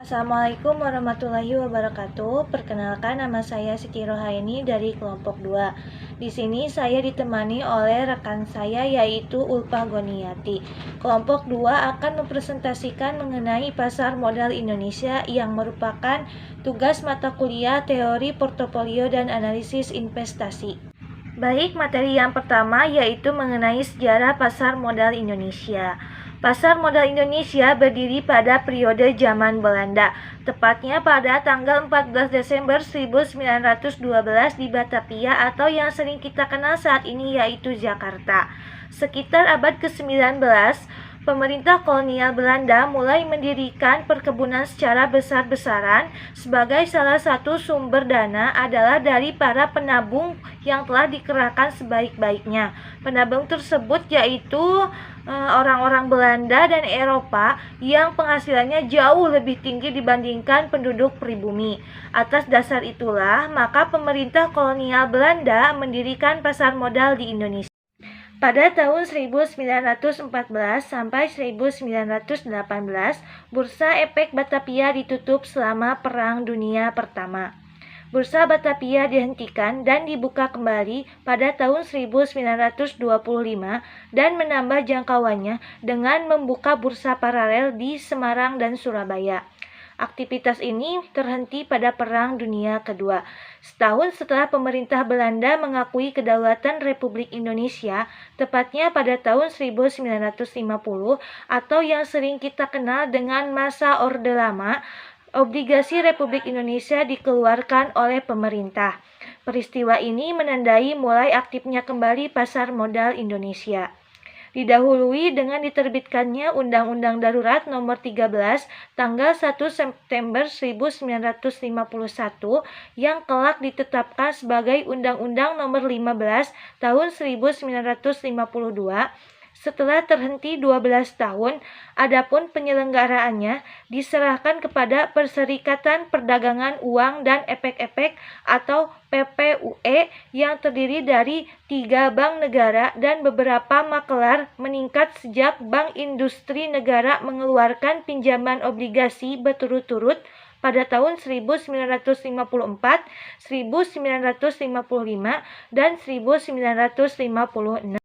Assalamualaikum warahmatullahi wabarakatuh. Perkenalkan, nama saya Siti Rohaini dari kelompok 2. Di sini saya ditemani oleh rekan saya yaitu Ulfa Goniati. Kelompok 2 akan mempresentasikan mengenai pasar modal Indonesia yang merupakan tugas mata kuliah teori portofolio dan analisis investasi. Baik, materi yang pertama yaitu mengenai sejarah pasar modal Indonesia. Pasar modal Indonesia berdiri pada periode zaman Belanda, tepatnya pada tanggal 14 Desember 1912 di Batavia atau yang sering kita kenal saat ini yaitu Jakarta. Sekitar abad ke-19, pemerintah kolonial Belanda mulai mendirikan perkebunan secara besar-besaran. Sebagai salah satu sumber dana adalah dari para penabung yang telah dikerahkan sebaik-baiknya. Penabung tersebut yaitu orang-orang Belanda dan Eropa yang penghasilannya jauh lebih tinggi dibandingkan penduduk pribumi. Atas dasar itulah, maka pemerintah kolonial Belanda mendirikan pasar modal di Indonesia. Pada tahun 1914 sampai 1918, Bursa Efek Batavia ditutup selama Perang Dunia Pertama. Bursa Batavia dihentikan dan dibuka kembali pada tahun 1925 dan menambah jangkauannya dengan membuka bursa paralel di Semarang dan Surabaya. Aktivitas ini terhenti pada Perang Dunia Kedua. Setahun setelah pemerintah Belanda mengakui kedaulatan Republik Indonesia, tepatnya pada tahun 1950 atau yang sering kita kenal dengan masa Orde Lama, obligasi Republik Indonesia dikeluarkan oleh pemerintah. Peristiwa ini menandai mulai aktifnya kembali pasar modal Indonesia. Didahului dengan diterbitkannya Undang-Undang Darurat Nomor 13 tanggal 1 September 1951 yang kelak ditetapkan sebagai Undang-Undang Nomor 15 tahun 1952. Setelah terhenti 12 tahun, adapun penyelenggaraannya diserahkan kepada Perserikatan Perdagangan Uang dan Efek-Efek atau PPUE yang terdiri dari 3 bank negara dan beberapa makelar, meningkat sejak Bank Industri Negara mengeluarkan pinjaman obligasi berturut-turut pada tahun 1954, 1955, dan 1956.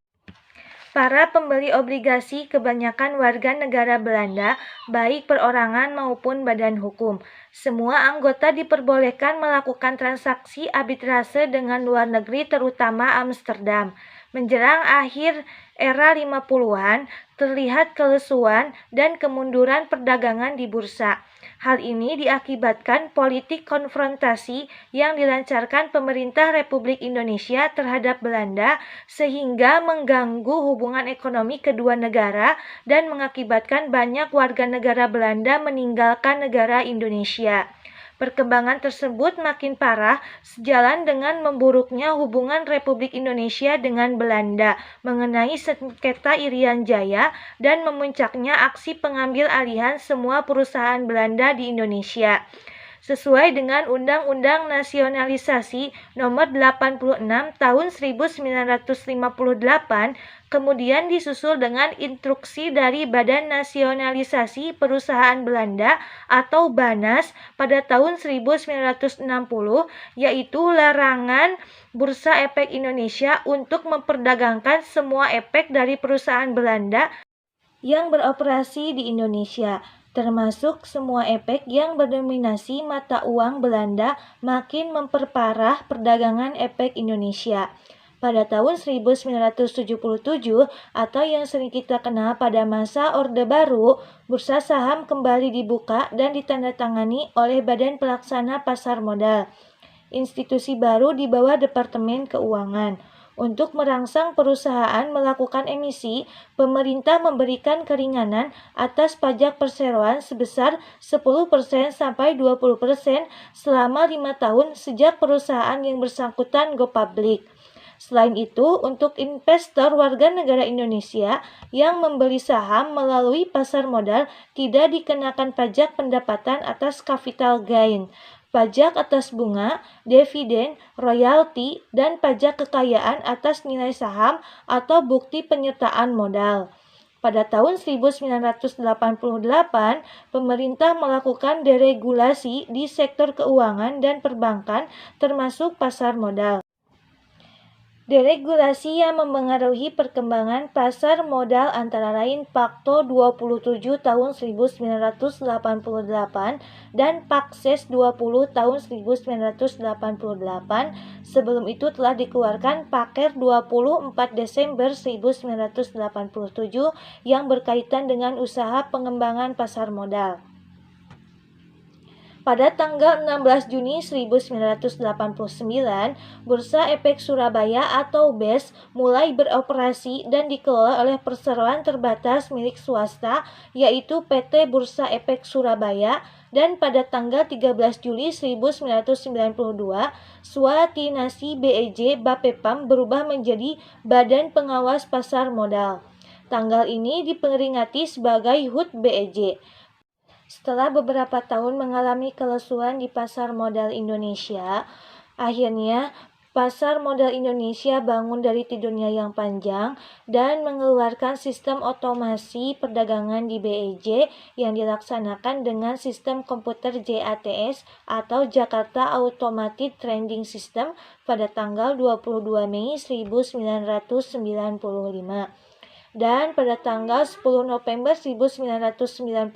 Para pembeli obligasi kebanyakan warga negara Belanda, baik perorangan maupun badan hukum. Semua anggota diperbolehkan melakukan transaksi arbitrase dengan luar negeri, terutama Amsterdam. Menjelang akhir era 50-an, terlihat kelesuan dan kemunduran perdagangan di bursa. Hal ini diakibatkan politik konfrontasi yang dilancarkan pemerintah Republik Indonesia terhadap Belanda sehingga mengganggu hubungan ekonomi kedua negara dan mengakibatkan banyak warga negara Belanda meninggalkan negara Indonesia. Perkembangan tersebut makin parah sejalan dengan memburuknya hubungan Republik Indonesia dengan Belanda mengenai sengketa Irian Jaya dan memuncaknya aksi pengambil alihan semua perusahaan Belanda di Indonesia. Sesuai dengan Undang-Undang Nasionalisasi Nomor 86 Tahun 1958, kemudian disusul dengan instruksi dari Badan Nasionalisasi Perusahaan Belanda atau BANAS pada tahun 1960, yaitu larangan Bursa Efek Indonesia untuk memperdagangkan semua efek dari perusahaan Belanda yang beroperasi di Indonesia, termasuk semua efek yang berdominasi mata uang Belanda, makin memperparah perdagangan efek Indonesia. Pada tahun 1977 atau yang sering kita kenal pada masa Orde Baru, bursa saham kembali dibuka dan ditandatangani oleh Badan Pelaksana Pasar Modal, institusi baru di bawah Departemen Keuangan. Untuk merangsang perusahaan melakukan emisi, pemerintah memberikan keringanan atas pajak perseroan sebesar 10% sampai 20% selama 5 tahun sejak perusahaan yang bersangkutan go public. Selain itu, untuk investor warga negara Indonesia yang membeli saham melalui pasar modal tidak dikenakan pajak pendapatan atas capital gain, pajak atas bunga, dividen, royalti, dan pajak kekayaan atas nilai saham atau bukti penyertaan modal. Pada tahun 1988, pemerintah melakukan deregulasi di sektor keuangan dan perbankan termasuk pasar modal. Deregulasi yang mempengaruhi perkembangan pasar modal antara lain Pakto 27 tahun 1988 dan Pakses 20 tahun 1988. Sebelum itu telah dikeluarkan Paker 24 Desember 1987 yang berkaitan dengan usaha pengembangan pasar modal. Pada tanggal 16 Juni 1989, Bursa Efek Surabaya atau BES mulai beroperasi dan dikelola oleh perseroan terbatas milik swasta, yaitu PT Bursa Efek Surabaya, dan pada tanggal 13 Juli 1992, Swatinasi BEJ Bapepam berubah menjadi Badan Pengawas Pasar Modal. Tanggal ini diperingati sebagai HUT BEJ. Setelah beberapa tahun mengalami kelesuan di pasar modal Indonesia, akhirnya pasar modal Indonesia bangun dari tidurnya yang panjang dan mengeluarkan sistem otomasi perdagangan di BEJ yang dilaksanakan dengan sistem komputer JATS atau Jakarta Automated Trading System pada tanggal 22 Mei 1995. Dan pada tanggal 10 November 1995,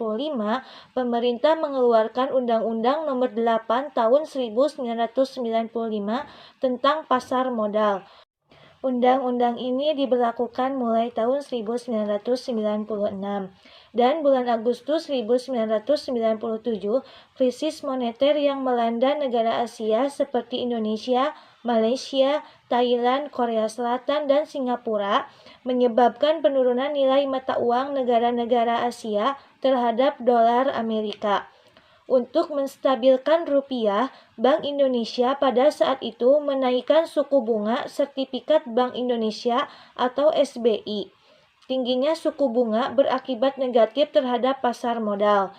pemerintah mengeluarkan Undang-Undang Nomor 8 Tahun 1995 tentang pasar modal. Undang-undang ini diberlakukan mulai tahun 1996. Dan bulan Agustus 1997, krisis moneter yang melanda negara Asia seperti Indonesia, Malaysia, Thailand, Korea Selatan, dan Singapura menyebabkan penurunan nilai mata uang negara-negara Asia terhadap dolar Amerika. Untuk menstabilkan rupiah, Bank Indonesia pada saat itu menaikkan suku bunga sertifikat Bank Indonesia atau SBI. Tingginya suku bunga berakibat negatif terhadap pasar modal.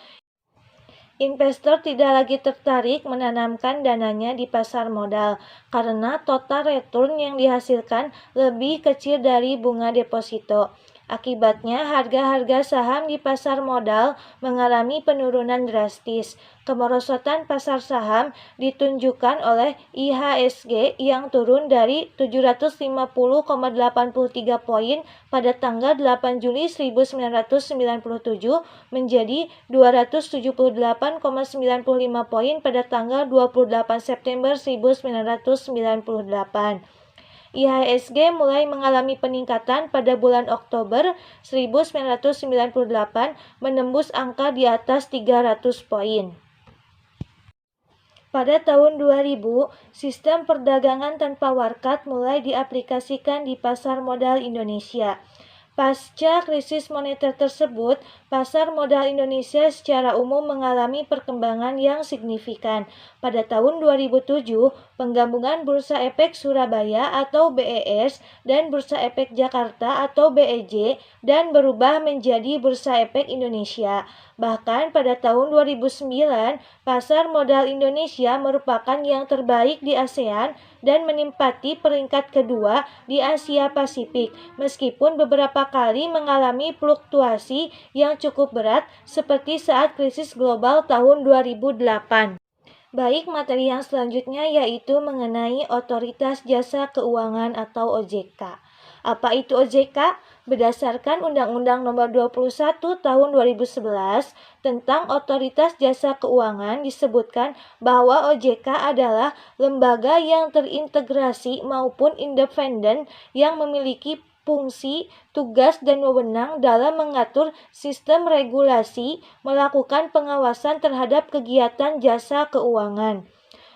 Investor tidak lagi tertarik menanamkan dananya di pasar modal karena total return yang dihasilkan lebih kecil dari bunga deposito. Akibatnya, harga-harga saham di pasar modal mengalami penurunan drastis. Kemerosotan pasar saham ditunjukkan oleh IHSG yang turun dari 750,83 poin pada tanggal 8 Juli 1997 menjadi 278,95 poin pada tanggal 28 September 1998. IHSG mulai mengalami peningkatan pada bulan Oktober 1998 menembus angka di atas 300 poin. Pada tahun 2000, sistem perdagangan tanpa warkat mulai diaplikasikan di pasar modal Indonesia. Pasca krisis moneter tersebut, pasar modal Indonesia secara umum mengalami perkembangan yang signifikan. Pada tahun 2007, penggabungan Bursa Efek Surabaya atau BES dan Bursa Efek Jakarta atau BEJ dan berubah menjadi Bursa Efek Indonesia. Bahkan pada tahun 2009, pasar modal Indonesia merupakan yang terbaik di ASEAN dan menempati peringkat kedua di Asia Pasifik, meskipun beberapa kali mengalami fluktuasi yang cukup berat seperti saat krisis global tahun 2008. Baik, materi yang selanjutnya yaitu mengenai Otoritas Jasa Keuangan atau OJK. Apa itu OJK? Berdasarkan Undang-Undang Nomor 21 Tahun 2011 tentang Otoritas Jasa Keuangan disebutkan bahwa OJK adalah lembaga yang terintegrasi maupun independen yang memiliki fungsi, tugas, dan wewenang dalam mengatur sistem regulasi, melakukan pengawasan terhadap kegiatan jasa keuangan.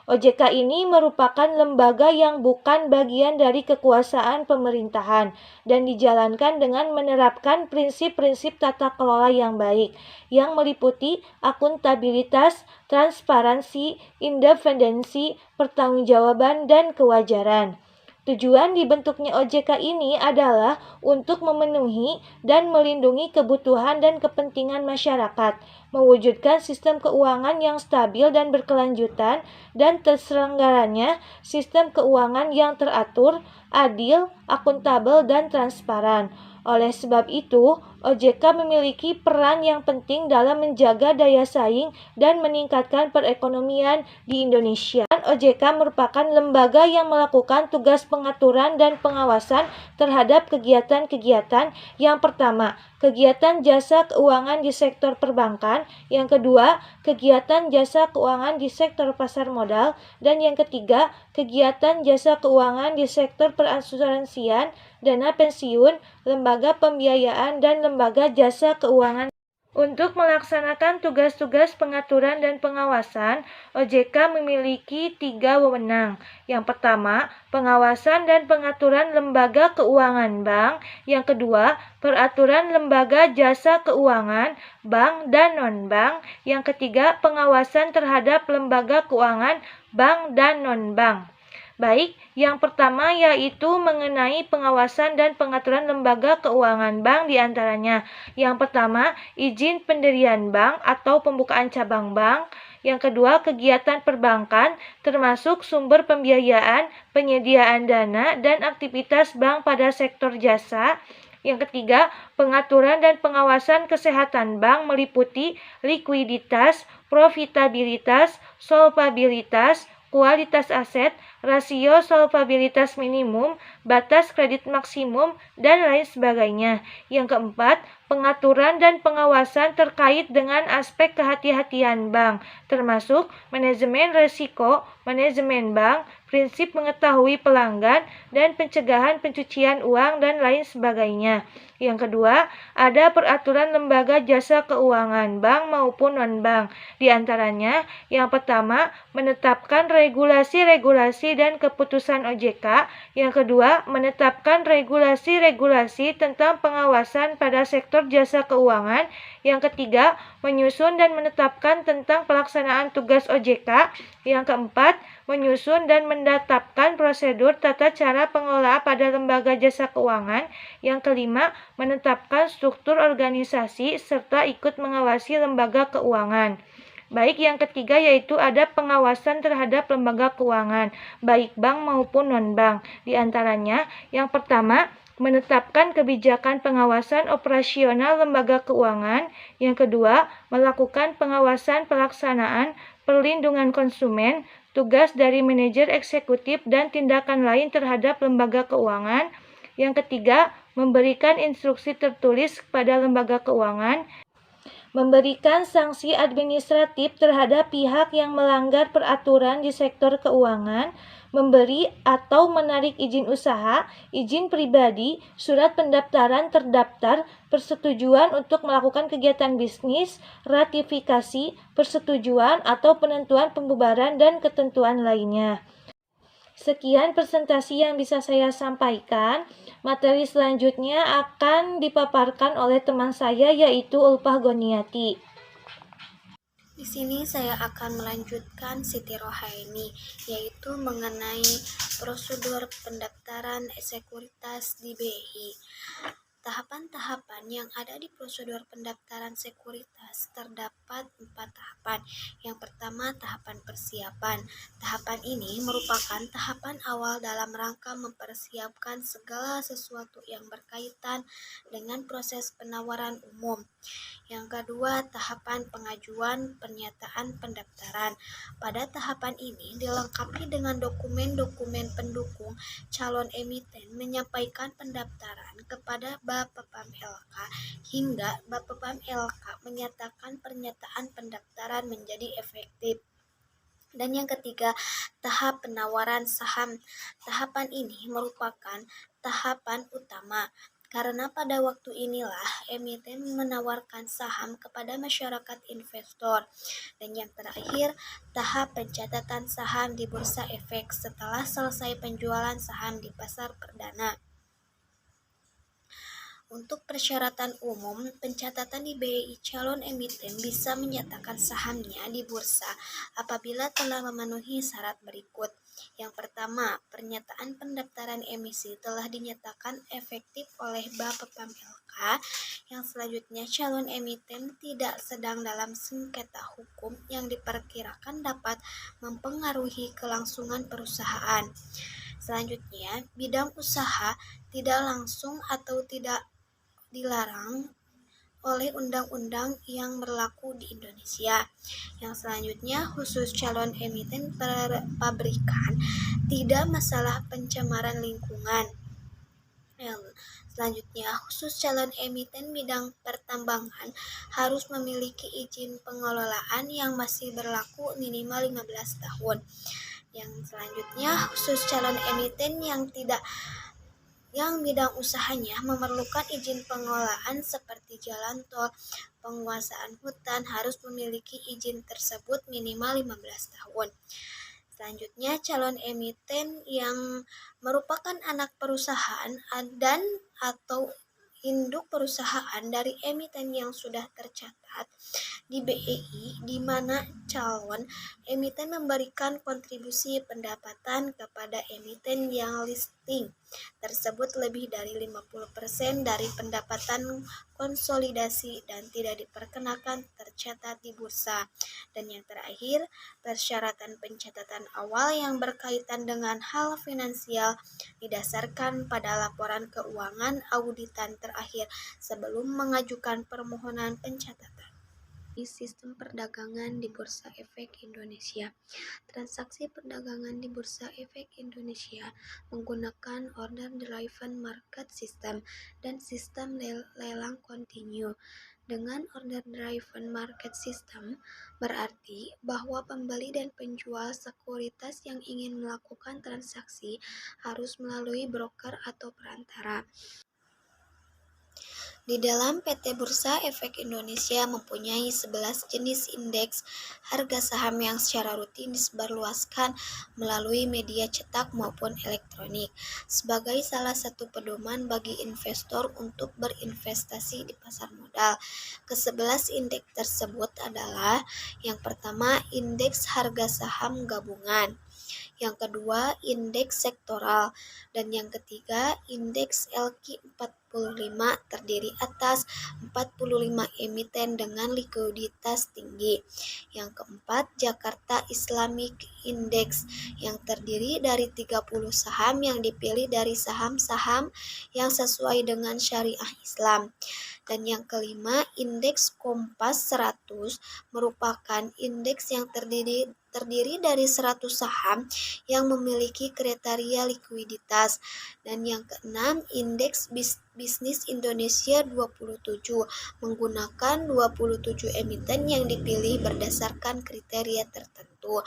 OJK ini merupakan lembaga yang bukan bagian dari kekuasaan pemerintahan dan dijalankan dengan menerapkan prinsip-prinsip tata kelola yang baik, yang meliputi akuntabilitas, transparansi, independensi, pertanggungjawaban, dan kewajaran. Tujuan dibentuknya OJK ini adalah untuk memenuhi dan melindungi kebutuhan dan kepentingan masyarakat, mewujudkan sistem keuangan yang stabil dan berkelanjutan, dan terselenggaranya sistem keuangan yang teratur, adil, akuntabel, dan transparan. Oleh sebab itu, OJK memiliki peran yang penting dalam menjaga daya saing dan meningkatkan perekonomian di Indonesia. OJK merupakan lembaga yang melakukan tugas pengaturan dan pengawasan terhadap kegiatan-kegiatan. Yang pertama, kegiatan jasa keuangan di sektor perbankan. Yang kedua, kegiatan jasa keuangan di sektor pasar modal. Dan yang ketiga, kegiatan jasa keuangan di sektor perasuransian, dana pensiun, lembaga pembiayaan, dan lembaga jasa keuangan. Untuk melaksanakan tugas-tugas pengaturan dan pengawasan, OJK memiliki 3 wewenang. Yang pertama, pengawasan dan pengaturan lembaga keuangan bank. Yang kedua, peraturan lembaga jasa keuangan, bank dan non-bank. Yang ketiga, pengawasan terhadap lembaga keuangan, bank dan non-bank. Baik, yang pertama yaitu mengenai pengawasan dan pengaturan lembaga keuangan bank diantaranya. Yang pertama, izin pendirian bank atau pembukaan cabang bank. Yang kedua, kegiatan perbankan termasuk sumber pembiayaan, penyediaan dana, dan aktivitas bank pada sektor jasa. Yang ketiga, pengaturan dan pengawasan kesehatan bank meliputi likuiditas, profitabilitas, solvabilitas, kualitas aset, rasio solvabilitas minimum, batas kredit maksimum, dan lain sebagainya. Yang keempat, pengaturan dan pengawasan terkait dengan aspek kehati-hatian bank, termasuk manajemen risiko, manajemen bank, prinsip mengetahui pelanggan, dan pencegahan pencucian uang, dan lain sebagainya. Yang kedua, ada peraturan lembaga jasa keuangan bank maupun non-bank. Di antaranya, yang pertama, menetapkan regulasi-regulasi dan keputusan OJK. Yang kedua, menetapkan regulasi-regulasi tentang pengawasan pada sektor jasa keuangan. Yang ketiga, menyusun dan menetapkan tentang pelaksanaan tugas OJK. Yang keempat, menyusun dan menetapkan prosedur tata cara pengelola pada lembaga jasa keuangan. Yang kelima, menetapkan struktur organisasi serta ikut mengawasi lembaga keuangan. Baik, yang ketiga yaitu ada pengawasan terhadap lembaga keuangan, baik bank maupun non-bank. Di antaranya, yang pertama, menetapkan kebijakan pengawasan operasional lembaga keuangan. Yang kedua, melakukan pengawasan pelaksanaan perlindungan konsumen, tugas dari manajer eksekutif, dan tindakan lain terhadap lembaga keuangan. Yang ketiga, memberikan instruksi tertulis kepada lembaga keuangan, memberikan sanksi administratif terhadap pihak yang melanggar peraturan di sektor keuangan, memberi atau menarik izin usaha, izin pribadi, surat pendaftaran terdaftar, persetujuan untuk melakukan kegiatan bisnis, ratifikasi, persetujuan atau penentuan pembubaran, dan ketentuan lainnya. Sekian presentasi yang bisa saya sampaikan. Materi selanjutnya akan dipaparkan oleh teman saya yaitu Ulpah Goniati. Di sini saya akan melanjutkan Siti Rohaini, yaitu mengenai prosedur pendaftaran sekuritas di BI. Tahapan-tahapan yang ada di prosedur pendaftaran sekuritas terdapat 4 tahapan. Yang pertama, tahapan persiapan. Tahapan ini merupakan tahapan awal dalam rangka mempersiapkan segala sesuatu yang berkaitan dengan proses penawaran umum. Yang kedua, tahapan pengajuan pernyataan pendaftaran. Pada tahapan ini dilengkapi dengan dokumen-dokumen pendukung calon emiten menyampaikan pendaftaran kepada Bapepam LK hingga Bapepam LK menyatakan pernyataan pendaftaran menjadi efektif. Dan yang ketiga, tahap penawaran saham. Tahapan ini merupakan tahapan utama karena pada waktu inilah emiten menawarkan saham kepada masyarakat investor. Dan yang terakhir, tahap pencatatan saham di Bursa Efek setelah selesai penjualan saham di pasar perdana. Untuk persyaratan umum, pencatatan di BI calon emiten bisa menyatakan sahamnya di bursa apabila telah memenuhi syarat berikut. Yang pertama, pernyataan pendaftaran emisi telah dinyatakan efektif oleh Bapepam LK. Yang selanjutnya, calon emiten tidak sedang dalam sengketa hukum yang diperkirakan dapat mempengaruhi kelangsungan perusahaan. Selanjutnya, bidang usaha tidak langsung atau tidak dilarang oleh undang-undang yang berlaku di Indonesia. Yang selanjutnya, khusus calon emiten pabrikan tidak masalah pencemaran lingkungan. Yang selanjutnya, khusus calon emiten bidang pertambangan harus memiliki izin pengelolaan yang masih berlaku minimal 15 tahun. Yang selanjutnya, khusus calon emiten yang bidang usahanya memerlukan izin pengelolaan seperti jalan tol, penguasaan hutan harus memiliki izin tersebut minimal 15 tahun. Selanjutnya, calon emiten yang merupakan anak perusahaan dan atau induk perusahaan dari emiten yang sudah tercatat di BEI, di mana calon emiten memberikan kontribusi pendapatan kepada emiten yang listing tersebut lebih dari 50% dari pendapatan konsolidasi dan tidak diperkenakan tercatat di bursa. Dan yang terakhir, persyaratan pencatatan awal yang berkaitan dengan hal finansial didasarkan pada laporan keuangan auditan terakhir sebelum mengajukan permohonan pencatatan. Sistem perdagangan di Bursa Efek Indonesia. Transaksi perdagangan di Bursa Efek Indonesia menggunakan order driven market system dan sistem lelang kontinu. Dengan order driven market system berarti bahwa pembeli dan penjual sekuritas yang ingin melakukan transaksi harus melalui broker atau perantara. Di dalam PT Bursa Efek Indonesia mempunyai 11 jenis indeks harga saham yang secara rutin disebarluaskan melalui media cetak maupun elektronik sebagai salah satu pedoman bagi investor untuk berinvestasi di pasar modal. Ke-11 indeks tersebut adalah: yang pertama, indeks harga saham gabungan; yang kedua, indeks sektoral; dan yang ketiga, indeks LQ45 terdiri atas 45 emiten dengan likuiditas tinggi. Yang keempat, Jakarta Islamic Index yang terdiri dari 30 saham yang dipilih dari saham-saham yang sesuai dengan syariah Islam. Dan yang kelima, indeks Kompas 100 merupakan indeks yang terdiri dari 100 saham yang memiliki kriteria likuiditas. Dan yang keenam, indeks bisnis Indonesia 27 menggunakan 27 emiten yang dipilih berdasarkan kriteria tertentu.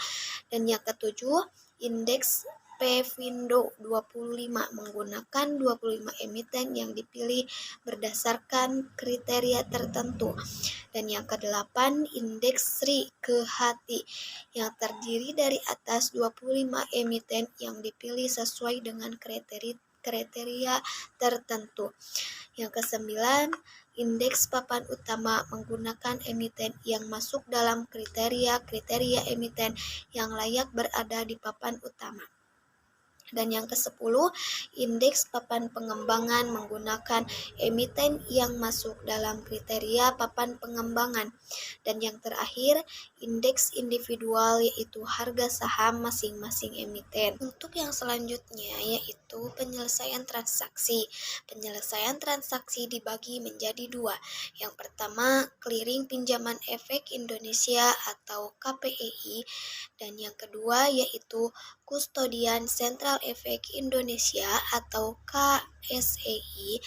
Dan yang ketujuh, indeks Pevindo 25 menggunakan 25 emiten yang dipilih berdasarkan kriteria tertentu. Dan yang kedelapan, indeks Sri Kehati yang terdiri dari atas 25 emiten yang dipilih sesuai dengan kriteria tertentu. Yang kesembilan, indeks papan utama menggunakan emiten yang masuk dalam kriteria emiten yang layak berada di papan utama. Dan yang ke-10, indeks papan pengembangan menggunakan emiten yang masuk dalam kriteria papan pengembangan. Dan yang terakhir, indeks individual, yaitu harga saham masing-masing emiten. Untuk yang selanjutnya yaitu penyelesaian transaksi. Penyelesaian transaksi dibagi menjadi dua. Yang pertama, clearing pinjaman efek Indonesia atau KPEI, dan yang kedua yaitu Kustodian Sentral Efek Indonesia atau KSEI.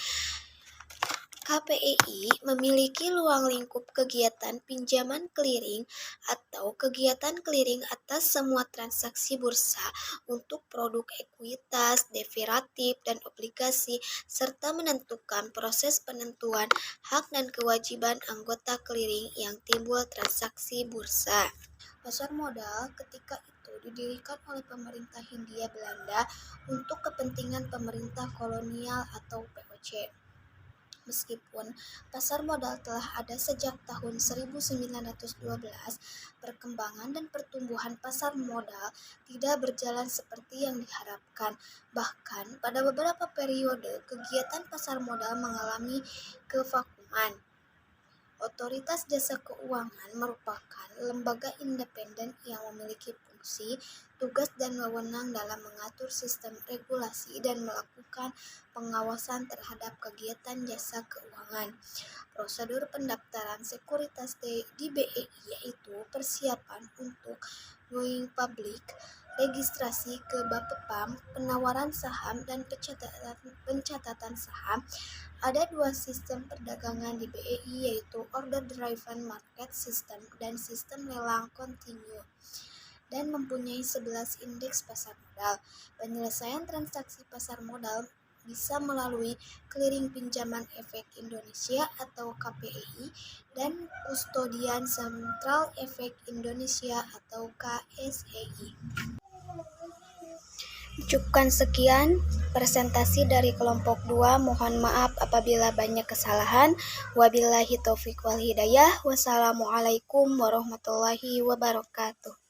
KPEI memiliki ruang lingkup kegiatan pinjaman clearing atau kegiatan clearing atas semua transaksi bursa untuk produk ekuitas, derivatif, dan obligasi, serta menentukan proses penentuan hak dan kewajiban anggota clearing yang timbul transaksi bursa. Pasar modal ketika itu didirikan oleh pemerintah Hindia Belanda untuk kepentingan pemerintah kolonial atau POC. Meskipun pasar modal telah ada sejak tahun 1912, perkembangan dan pertumbuhan pasar modal tidak berjalan seperti yang diharapkan. Bahkan pada beberapa periode, kegiatan pasar modal mengalami kevakuman. Otoritas Jasa Keuangan merupakan lembaga independen yang memiliki fungsi, tugas, dan wewenang dalam mengatur sistem regulasi dan melakukan pengawasan terhadap kegiatan jasa keuangan. Prosedur pendaftaran sekuritas di BEI yaitu persiapan untuk going public, registrasi ke Bapepam, penawaran saham, dan pencatatan saham. Ada dua sistem perdagangan di BEI yaitu Order Driven Market System dan sistem lelang kontinu, dan mempunyai 11 indeks pasar modal. Penyelesaian transaksi pasar modal bisa melalui Clearing Pinjaman Efek Indonesia atau KPEI dan Kustodian Sentral Efek Indonesia atau KSEI. Cukupkan sekian presentasi dari kelompok 2. Mohon maaf apabila banyak kesalahan. Wabillahi taufiq wal hidayah. Wassalamualaikum warahmatullahi wabarakatuh.